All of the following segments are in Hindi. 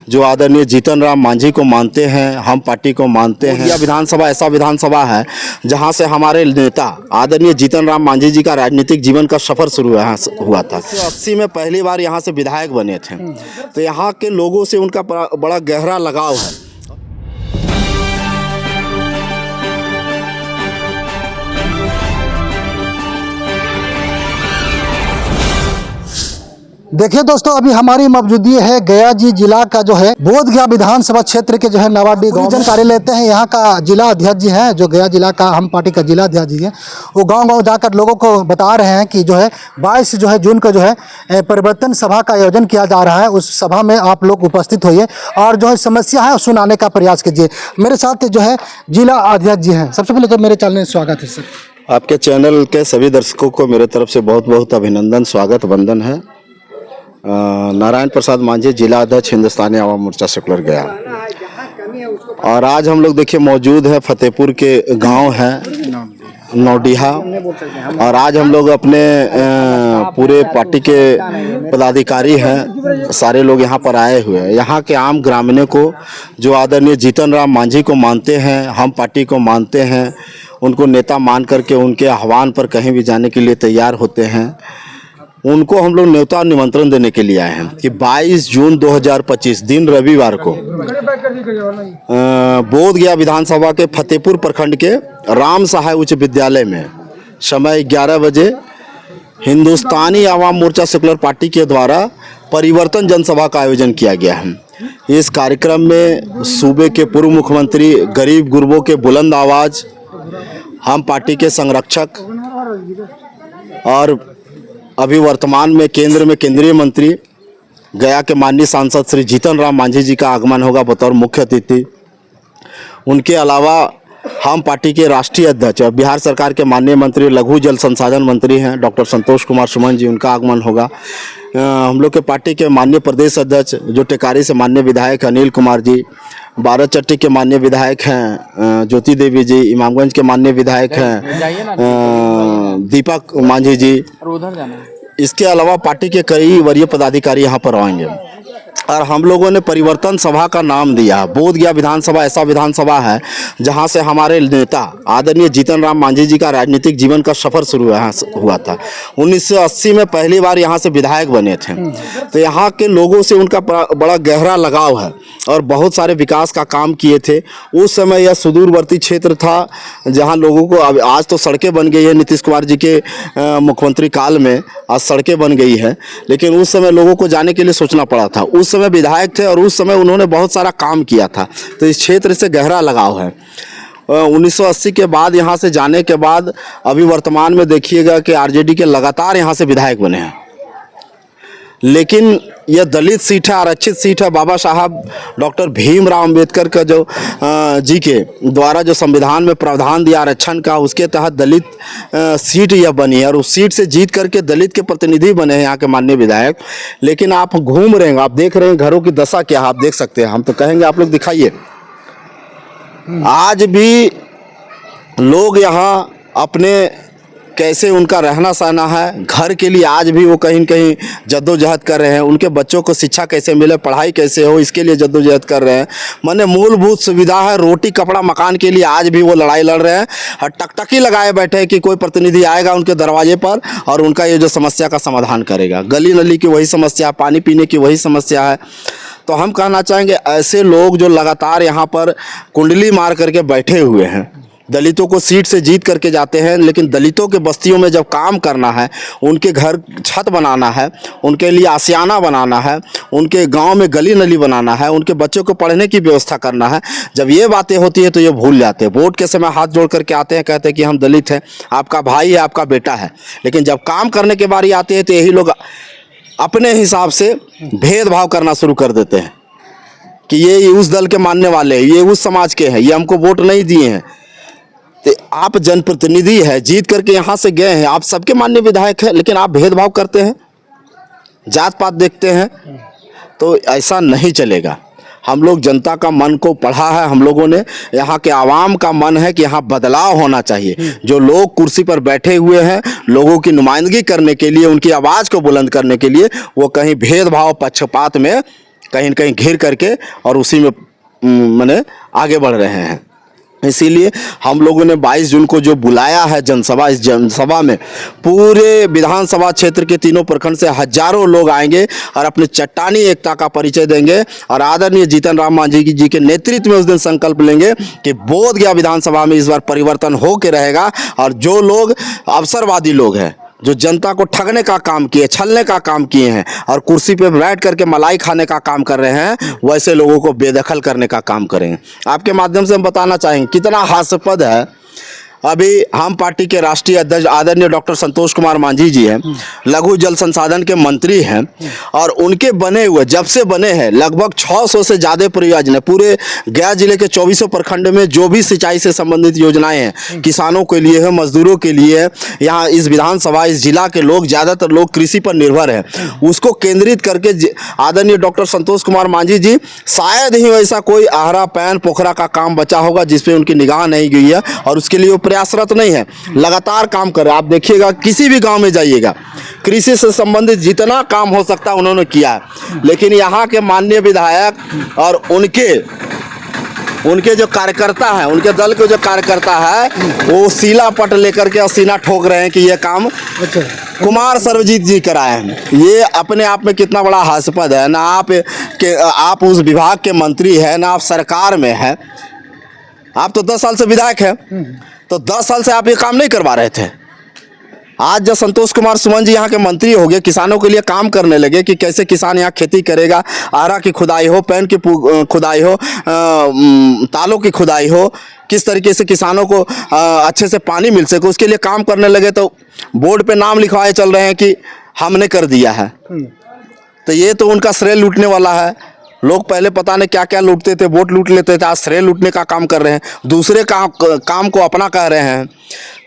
जो आदरणीय जीतन राम मांझी को मानते हैं, हम पार्टी को मानते हैं। यह विधानसभा ऐसा विधानसभा है जहां से हमारे नेता आदरणीय जीतन राम मांझी जी का राजनीतिक जीवन का सफर शुरू हुआ था। 80 में पहली बार यहां से विधायक बने थे, तो यहां के लोगों से उनका बड़ा गहरा लगाव है। देखिए दोस्तों, अभी हमारी मौजूदगी है गया जी जिला का जो है बोधगया विधानसभा क्षेत्र के जो है नवाडी गांव। जानकारी लेते हैं यहाँ का जिला अध्यक्ष जी हैं, जो गया जिला का हम पार्टी का जिला अध्यक्ष जी हैं। वो गांव-गांव जाकर लोगों को बता रहे हैं कि जो है 22 जो है जून को जो है परिवर्तन सभा का आयोजन किया जा रहा है। उस सभा में आप लोग उपस्थित होइए और जो है समस्या है सुनाने का प्रयास कीजिए। मेरे साथ जो है जिला अध्यक्ष जी हैं। सबसे पहले तो मेरे चैनल में स्वागत है सर। आपके चैनल के सभी दर्शकों को मेरे तरफ से बहुत बहुत अभिनंदन, स्वागत, वंदन है। नारायण प्रसाद मांझी, जिला अध्यक्ष, हिंदुस्तानी आवाम मोर्चा सेकुलर गया। और आज हम लोग देखिए मौजूद है फतेहपुर के गांव है नौडीहा, और आज हम लोग अपने पूरे पार्टी के पदाधिकारी हैं, सारे लोग यहाँ पर आए हुए हैं। यहाँ के आम ग्रामीणों को जो आदरणीय जीतन राम मांझी को मानते हैं, हम पार्टी को मानते हैं, उनको नेता मान करके उनके आह्वान पर कहीं भी जाने के लिए तैयार होते हैं, उनको हम लोग न्योता निमंत्रण देने के लिए आए हैं कि 22 जून 2025 दिन रविवार को बोधगया विधानसभा के फतेहपुर प्रखंड के राम सहाय उच्च विद्यालय में समय 11 बजे हिंदुस्तानी आवाम मोर्चा सेकुलर पार्टी के द्वारा परिवर्तन जनसभा का आयोजन किया गया है। इस कार्यक्रम में सूबे के पूर्व मुख्यमंत्री, गरीब गुरबों के बुलंद आवाज, हम पार्टी के संरक्षक और अभी वर्तमान में केंद्र में केंद्रीय मंत्री गया के माननीय सांसद श्री जीतन राम मांझी जी का आगमन होगा बतौर मुख्य अतिथि। उनके अलावा हम पार्टी के राष्ट्रीय अध्यक्ष और बिहार सरकार के माननीय मंत्री, लघु जल संसाधन मंत्री हैं डॉक्टर संतोष कुमार सुमन जी, उनका आगमन होगा। हम लोग के पार्टी के माननीय प्रदेश अध्यक्ष जो टेकारी से माननीय विधायक अनिल कुमार जी, बाराचट्टी के माननीय विधायक हैं ज्योति देवी जी, इमामगंज के माननीय विधायक हैं दीपक मांझी जी। इसके अलावा पार्टी के कई वरीय पदाधिकारी यहाँ पर आएंगे। और हम लोगों ने परिवर्तन सभा का नाम दिया। बोधगया विधानसभा ऐसा विधानसभा है जहां से हमारे नेता आदरणीय जीतन राम मांझी जी का राजनीतिक जीवन का सफर शुरू हुआ था। 1980 में पहली बार यहां से विधायक बने थे, तो यहाँ के लोगों से उनका बड़ा गहरा लगाव है और बहुत सारे विकास का काम किए थे। उस समय यह सुदूरवर्ती क्षेत्र था जहाँ लोगों को, आज तो सड़कें बन गई है, नीतीश कुमार जी के मुख्यमंत्री काल में आज सड़कें बन गई है, लेकिन उस समय लोगों को जाने के लिए सोचना पड़ा था। उस समय विधायक थे और उस समय उन्होंने बहुत सारा काम किया था, तो इस क्षेत्र से गहरा लगाव है। 1980 के बाद यहाँ से जाने के बाद अभी वर्तमान में देखिएगा कि आरजेडी के लगातार यहाँ से विधायक बने हैं, लेकिन यह दलित सीट है, आरक्षित सीट है। बाबा साहब डॉक्टर भीमराव अंबेडकर का जो जी के द्वारा जो संविधान में प्रावधान दिया आरक्षण का, उसके तहत दलित सीट यह बनी है और उस सीट से जीत करके दलित के प्रतिनिधि बने हैं यहाँ के माननीय विधायक। लेकिन आप घूम रहे हैं, आप देख रहे हैं घरों की दशा क्या है, आप देख सकते हैं। हम तो कहेंगे आप लोग दिखाइए। आज भी लोग यहाँ अपने कैसे उनका रहना सहना है, घर के लिए आज भी वो कहीं न कहीं जद्दोजहद कर रहे हैं। उनके बच्चों को शिक्षा कैसे मिले, पढ़ाई कैसे हो, इसके लिए जद्दोजहद कर रहे हैं। माने मूलभूत सुविधा है, रोटी कपड़ा मकान के लिए आज भी वो लड़ाई लड़ रहे हैं और टकटकी लगाए बैठे हैं कि कोई प्रतिनिधि आएगा उनके दरवाजे पर और उनका ये जो समस्या का समाधान करेगा। गली नली की वही समस्या, पानी पीने की वही समस्या है। तो हम कहना चाहेंगे ऐसे लोग जो लगातार यहाँ पर कुंडली मार करके बैठे हुए हैं, दलितों को सीट से जीत करके जाते हैं, लेकिन दलितों के बस्तियों में जब काम करना है, उनके घर छत बनाना है, उनके लिए आशियाना बनाना है, उनके गांव में गली नली बनाना है, उनके बच्चों को पढ़ने की व्यवस्था करना है, जब ये बातें होती है तो ये भूल जाते हैं। वोट के समय हाथ जोड़ करके आते हैं, कहते हैं कि हम दलित हैं, आपका भाई है, आपका बेटा है, लेकिन जब काम करने की बारी आती है तो यही लोग अपने हिसाब से भेदभाव करना शुरू कर देते हैं कि ये उस दल के मानने वाले हैं, ये उस समाज के हैं, ये हमको वोट नहीं दिए हैं। तो आप जनप्रतिनिधि है, जीत करके यहाँ से गए हैं, आप सबके माननीय विधायक हैं, लेकिन आप भेदभाव करते हैं, जात पात देखते हैं, तो ऐसा नहीं चलेगा। हम लोग जनता का मन को पढ़ा है, हम लोगों ने यहाँ के आवाम का मन है कि यहाँ बदलाव होना चाहिए। जो लोग कुर्सी पर बैठे हुए हैं, लोगों की नुमाइंदगी करने के लिए, उनकी आवाज़ को बुलंद करने के लिए, वो कहीं भेदभाव पक्षपात में कहीं न कहीं घेर करके और उसी में माने आगे बढ़ रहे हैं। इसीलिए हम लोगों ने 22 जून को जो बुलाया है जनसभा, इस जनसभा में पूरे विधानसभा क्षेत्र के तीनों प्रखंड से हजारों लोग आएंगे और अपनी चट्टानी एकता का परिचय देंगे और आदरणीय जीतन राम मांझी जी के नेतृत्व में उस दिन संकल्प लेंगे कि बोधगया विधानसभा में इस बार परिवर्तन हो के रहेगा। और जो लोग अवसरवादी लोग हैं, जो जनता को ठगने का काम किए, छलने का काम किए हैं और कुर्सी पे बैठ करके मलाई खाने का काम कर रहे हैं, वैसे लोगों को बेदखल करने का काम करेंगे। आपके माध्यम से हम बताना चाहेंगे कितना हास्यास्पद है। अभी हम पार्टी के राष्ट्रीय अध्यक्ष आदरणीय डॉक्टर संतोष कुमार मांझी जी हैं, लघु जल संसाधन के मंत्री हैं और उनके बने हुए जब से बने हैं लगभग 600 से ज़्यादा परियोजना पूरे गया जिले के 24 प्रखंड में जो भी सिंचाई से संबंधित योजनाएं हैं, किसानों के लिए है, मजदूरों के लिए है। यहाँ इस विधानसभा, इस जिला के लोग ज़्यादातर लोग कृषि पर निर्भर है, उसको केंद्रित करके आदरणीय डॉक्टर संतोष कुमार मांझी जी शायद ही ऐसा कोई आहरा पैन पोखरा का काम बचा होगा जिसपे उनकी निगाह नहीं गई है और उसके लिए प्रयासरत नहीं है, लगातार काम कर रहे हैं। आप देखिएगा किसी भी गांव में जाइएगा, कृषि से संबंधित जितना काम हो सकता है उन्होंने किया है। लेकिन यहाँ के माननीय विधायक और उनके जो कार्यकर्ता हैं, उनके दल के जो कार्यकर्ता है, वो सीला पट लेकर के और सीना ठोक रहे हैं कि ये काम कुमार सर्वजीत जी कराए हैं। ये अपने आप में कितना बड़ा हास्यास्पद है। ना आप उस विभाग के मंत्री हैं, ना आप सरकार में हैं। आप तो 10 साल से विधायक हैं, तो 10 साल से आप ये काम नहीं करवा रहे थे। आज जब संतोष कुमार सुमन जी यहाँ के मंत्री हो गए, किसानों के लिए काम करने लगे कि कैसे किसान यहाँ खेती करेगा, आहरा की खुदाई हो, पैन की खुदाई हो, तालों की खुदाई हो, किस तरीके से किसानों को अच्छे से पानी मिल सके, उसके लिए काम करने लगे। तो बोर्ड पे नाम लिखवाए चल रहे हैं कि हमने कर दिया है। तो ये तो उनका श्रेय लूटने वाला है। लोग पहले पता नहीं क्या क्या लूटते थे, वोट लूट लेते थे, आज श्रेय लूटने का काम कर रहे हैं, दूसरे काम को अपना कह रहे हैं।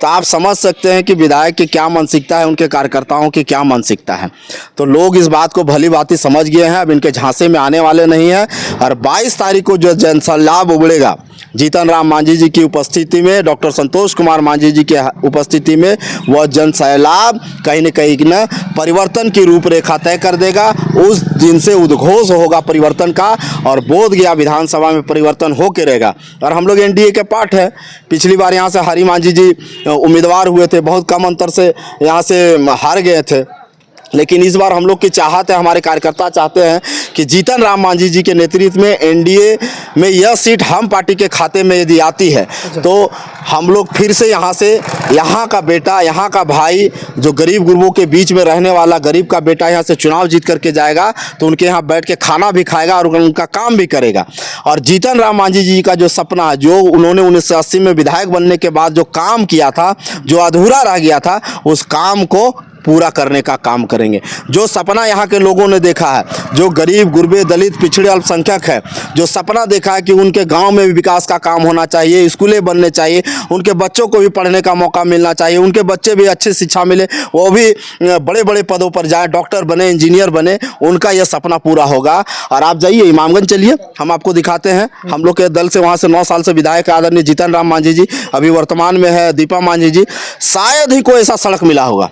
तो आप समझ सकते हैं कि विधायक की क्या मानसिकता है, उनके कार्यकर्ताओं की क्या मानसिकता है। तो लोग इस बात को भली भांति समझ गए हैं, अब इनके झांसे में आने वाले नहीं हैं। और 22 तारीख को जो जनसलाब उबड़ेगा जीतन राम मांझी जी की उपस्थिति में, डॉक्टर संतोष कुमार मांझी जी के उपस्थिति में, वह जन सैलाब कहीं न कहीं न परिवर्तन की रूपरेखा तय कर देगा। उस दिन से उद्घोष होगा परिवर्तन का और बोधगया विधानसभा में परिवर्तन होके रहेगा। और हम लोग एनडीए के पार्ट है। पिछली बार यहाँ से हरि मांझी जी उम्मीदवार हुए थे, बहुत कम अंतर से यहाँ से हार गए थे। लेकिन इस बार हम लोग की चाहत है, हमारे कार्यकर्ता चाहते हैं कि जीतन राम मांझी जी के नेतृत्व में एनडीए में यह सीट हम पार्टी के खाते में यदि आती है तो हम लोग फिर से यहाँ का बेटा, यहाँ का भाई, जो गरीब गुरबों के बीच में रहने वाला गरीब का बेटा यहाँ से चुनाव जीत करके जाएगा तो उनके यहाँ बैठ के खाना भी खाएगा और उनका काम भी करेगा। और जीतन राम मांझी जी का जो सपना है, जो उन्होंने 1980 में विधायक बनने के बाद जो काम किया था, जो अधूरा रह गया था, उस काम को पूरा करने का काम करेंगे। जो सपना यहाँ के लोगों ने देखा है, जो गरीब गुरबे दलित पिछड़े अल्पसंख्यक है, जो सपना देखा है कि उनके गांव में भी विकास का काम होना चाहिए, स्कूलें बनने चाहिए, उनके बच्चों को भी पढ़ने का मौका मिलना चाहिए, उनके बच्चे भी अच्छी शिक्षा मिले, वो भी बड़े बड़े पदों पर जाए, डॉक्टर बने, इंजीनियर बने, उनका यह सपना पूरा होगा। और आप जाइए इमामगंज, चलिए हम आपको दिखाते हैं। हम लोग के दल से वहाँ से 9 साल से विधायक आदरणीय जीतन राम मांझी जी, अभी वर्तमान में है दीपा मांझी जी। शायद ही कोई ऐसा सड़क मिला होगा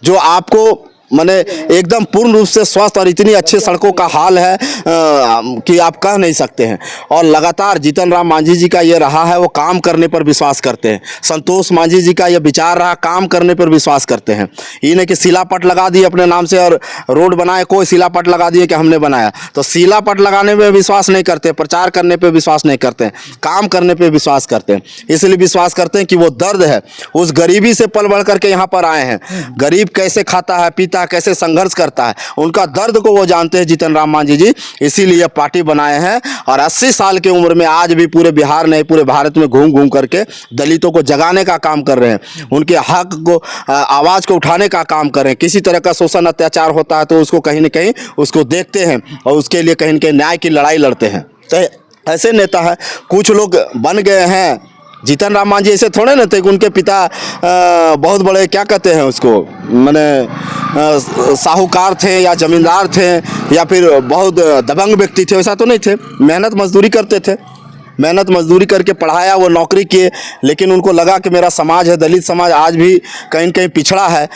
जो आपको माने एकदम पूर्ण रूप से स्वस्थ और इतनी अच्छी सड़कों का हाल है कि आप कह नहीं सकते हैं। और लगातार जीतन राम मांझी जी का ये रहा है, वो काम करने पर विश्वास करते हैं। संतोष मांझी जी का ये विचार रहा, काम करने पर विश्वास करते हैं। ये नहीं कि शिलापट लगा दिए अपने नाम से और रोड बनाए, कोई शिलापट लगा दिए कि हमने बनाया। तो शिलापट लगाने पर विश्वास नहीं करते, प्रचार करने पर विश्वास नहीं करते हैं, काम करने पर विश्वास करते हैं। इसलिए विश्वास करते हैं कि वो दर्द है, उस गरीबी से पल बढ़ करके यहाँ पर आए हैं। गरीब कैसे खाता है, पीता, कैसे संघर्ष करता है, उनका दर्द को वो जानते हैं जीतन राम मांझी जी। इसीलिए पार्टी बनाए हैं और 80 साल की उम्र में आज भी पूरे बिहार नहीं पूरे भारत में घूम घूम करके दलितों को जगाने का काम कर रहे हैं, उनके हक को, आवाज़ को उठाने का काम कर रहे हैं। किसी तरह का शोषण अत्याचार होता है तो उसको कहीं न कहीं उसको देखते हैं और उसके लिए कहीं न कहीं न्याय की लड़ाई लड़ते हैं। तो ऐसे नेता है, कुछ लोग बन गए हैं। जीतन राम मांझी ऐसे थोड़े ना थे कि उनके पिता बहुत बड़े क्या कहते हैं उसको, माने साहूकार थे या जमींदार थे या फिर बहुत दबंग व्यक्ति थे, वैसा तो नहीं थे। मेहनत मजदूरी करते थे, मेहनत मजदूरी करके पढ़ाया, वो नौकरी किए, लेकिन उनको लगा कि मेरा समाज है, दलित समाज आज भी कहीं न कहीं पिछड़ा है।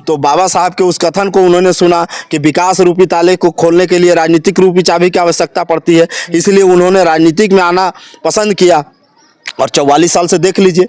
तो बाबा साहब के उस कथन को उन्होंने सुना कि विकास रूपी ताले को खोलने के लिए राजनीतिक रूपी चाबी की आवश्यकता पड़ती है, इसलिए उन्होंने राजनीतिक में आना पसंद किया। और 44 साल से देख लीजिए,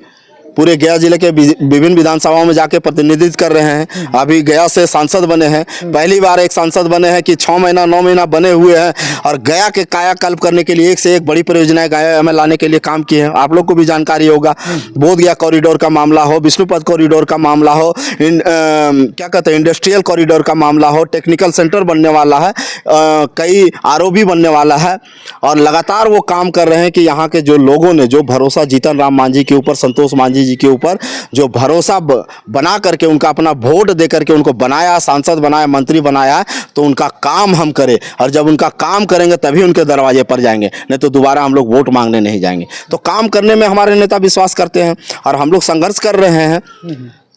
पूरे गया जिले के विभिन्न विधानसभाओं में जाके प्रतिनिधित्व कर रहे हैं। अभी गया से सांसद बने हैं, पहली बार एक सांसद बने हैं कि 6 महीना 9 महीना बने हुए हैं, और गया के कायाकल्प करने के लिए एक से एक बड़ी परियोजनाएं गया में लाने के लिए काम किए हैं। आप लोग को भी जानकारी होगा, बोध गया कॉरिडोर का मामला हो, विष्णुपद कॉरिडोर का मामला हो, क्या कहते हैं इंडस्ट्रियल कॉरिडोर का मामला हो, टेक्निकल सेंटर बनने वाला है, कई आरओबी बनने वाला है, और लगातार वो काम कर रहे हैं कि यहाँ के जो लोगों ने जो भरोसा जीतन राम मांझी के ऊपर, संतोष मांझी जी के ऊपर जो भरोसा बना करके उनका अपना वोट दे करके उनको बनाया, सांसद बनाया, मंत्री बनाया, तो उनका काम हम करें, और जब उनका काम करेंगे तभी उनके दरवाजे पर जाएंगे, नहीं तो दोबारा हम लोग वोट मांगने नहीं जाएंगे। तो काम करने में हमारे नेता विश्वास करते हैं और हम लोग संघर्ष कर रहे हैं।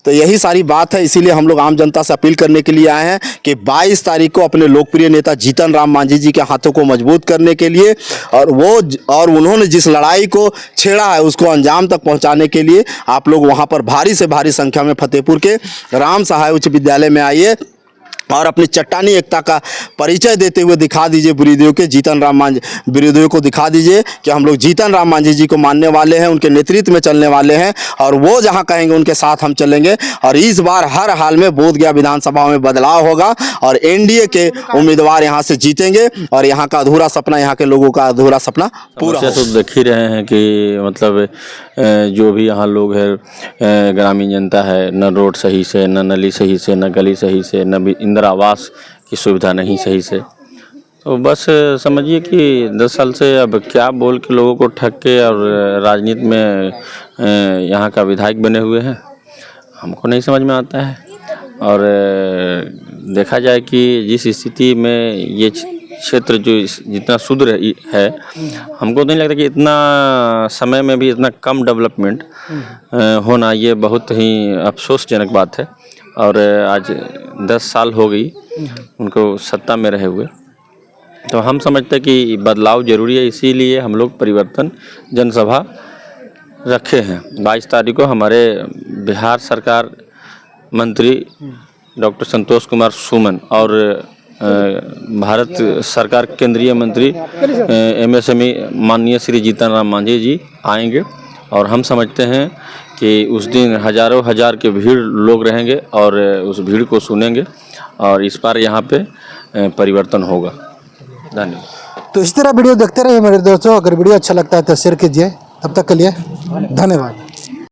तो यही सारी बात है, इसीलिए हम लोग आम जनता से अपील करने के लिए आए हैं कि 22 तारीख को अपने लोकप्रिय नेता जीतन राम मांझी जी के हाथों को मजबूत करने के लिए, और उन्होंने जिस लड़ाई को छेड़ा है उसको अंजाम तक पहुंचाने के लिए आप लोग वहां पर भारी से भारी संख्या में फतेहपुर के राम सहाय उच्च विद्यालय में आइए और अपनी चट्टानी एकता का परिचय देते हुए दिखा दीजिए विरोधियों के, जीतन राम मांझी विरोधियों को दिखा दीजिए कि हम लोग जीतन राम मांझी जी को मानने वाले हैं, उनके नेतृत्व में चलने वाले हैं, और वो जहां कहेंगे उनके साथ हम चलेंगे। और इस बार हर हाल में बोध गया विधानसभा में बदलाव होगा और एनडीए के उम्मीदवार यहाँ से जीतेंगे, और यहाँ का अधूरा सपना, यहाँ के लोगों का अधूरा सपना पूरा होगा। तो देख ही रहे हैं कि मतलब जो भी यहाँ लोग हैं, ग्रामीण जनता है, न रोड सही से, न नली सही से, न गली सही से, न भी इंदिरा आवास की सुविधा नहीं सही से। तो बस समझिए कि 10 साल से अब क्या बोल के लोगों को ठग के और राजनीति में यहाँ का विधायक बने हुए हैं, हमको नहीं समझ में आता है। और देखा जाए कि जिस स्थिति में ये क्षेत्र जो जितना सुधर है, हमको तो नहीं लगता कि इतना समय में भी इतना कम डेवलपमेंट होना ये बहुत ही अफसोसजनक बात है। और आज 10 साल हो गई उनको सत्ता में रहे हुए, तो हम समझते कि बदलाव जरूरी है, इसीलिए हम लोग परिवर्तन जनसभा रखे हैं। 22 तारीख को हमारे बिहार सरकार मंत्री डॉक्टर संतोष कुमार सुमन और भारत सरकार केंद्रीय मंत्री MSME माननीय श्री जीतन राम मांझी जी आएंगे, और हम समझते हैं कि उस दिन हजारों हजार के भीड़ लोग रहेंगे और उस भीड़ को सुनेंगे, और इस बार यहाँ पे परिवर्तन होगा। धन्यवाद। तो इस तरह वीडियो देखते रहिए मेरे दोस्तों। अगर वीडियो अच्छा लगता है तो शेयर कीजिए। तब तक के लिए धन्यवाद।